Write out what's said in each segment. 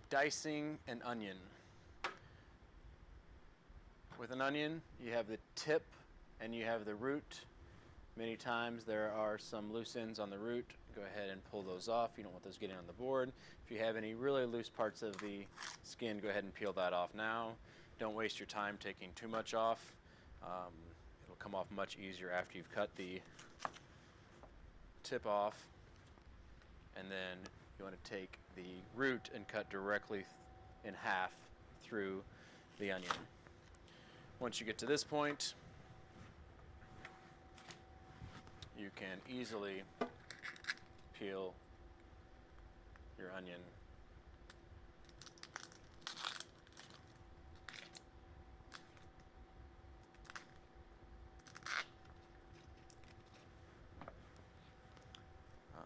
Dicing an onion. With an onion, you have the tip and you have the root. Many times there are some loose ends on the root. Go ahead and pull those off. You don't want those getting on the board. If you have any really loose parts of the skin, go ahead and peel that off now. Don't waste your time taking too much off. It'll come off much easier after you've cut the tip off. And then you want to take the root and cut directly in half through the onion. Once you get to this point, you can easily peel your onion.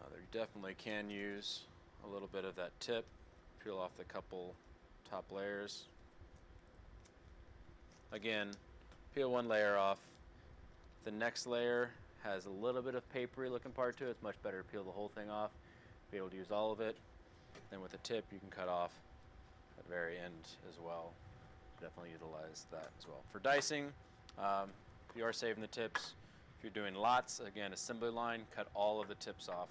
There definitely can use a little bit of that tip. Peel off the couple top layers. Again, peel one layer off. The next layer has a little bit of papery looking part to it. It's much better to peel the whole thing off, be able to use all of it. Then with the tip, you can cut off at the very end as well. Definitely utilize that as well. For dicing, if you are saving the tips, if you're doing lots, again, assembly line, cut all of the tips off.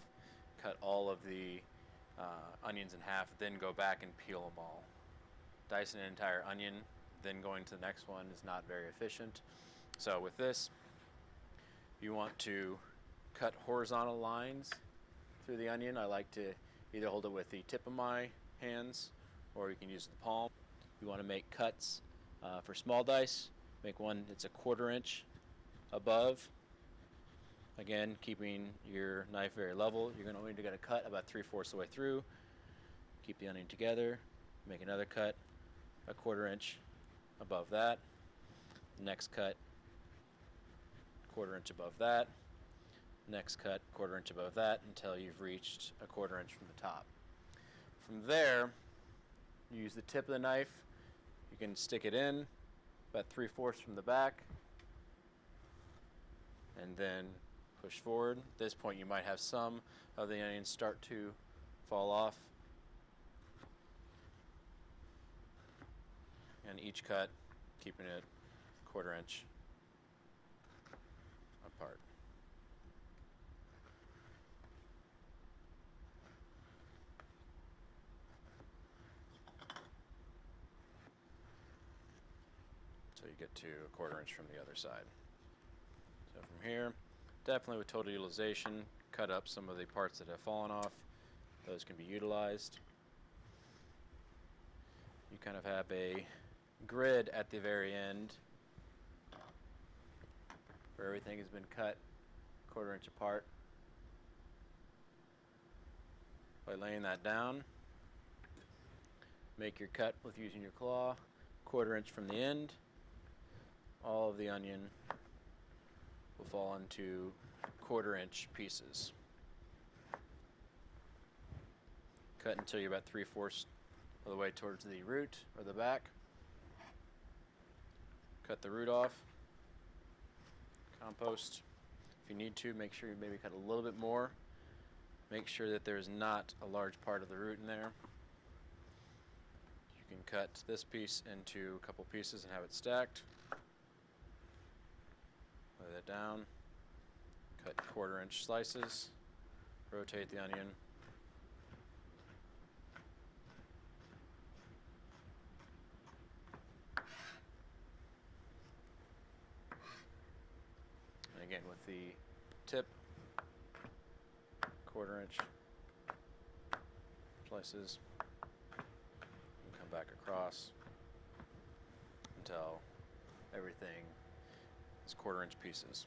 Cut all of the onions in half, then go back and peel them all. Dicing an entire onion, then going to the next one is not very efficient. So with this, you want to cut horizontal lines through the onion. I like to either hold it with the tip of my hands or you can use the palm. You want to make cuts for small dice. Make one that's a 1/4 inch above. Again, keeping your knife very level. You're only going to cut about 3/4 of the way through. Keep the onion together. Make another cut a 1/4 inch above that. Next cut 1/4 inch above that. Next cut 1/4 inch above that until you've reached a 1/4 inch from the top. From there, you use the tip of the knife. You can stick it in about 3/4 from the back and then push forward. At this point, you might have some of the onions start to fall off. And each cut, keeping it 1/4 inch apart. So you get to a 1/4 inch from the other side. So from here, definitely with total utilization, cut up some of the parts that have fallen off. Those can be utilized. You kind of have a grid at the very end where everything has been cut 1/4 inch apart. By laying that down, make your cut with using your claw 1/4 inch from the end. All of the onion will fall into 1/4 inch pieces. Cut until you're about 3/4 of the way towards the root or the back. Cut the root off. Compost. If you need to, make sure you maybe cut a little bit more. Make sure that there's not a large part of the root in there. You can cut this piece into a couple pieces and have it stacked. Lay that down. Cut 1/4 inch slices. Rotate the onion. And again, with the tip, 1/4 inch slices, and come back across until everything is 1/4 inch pieces.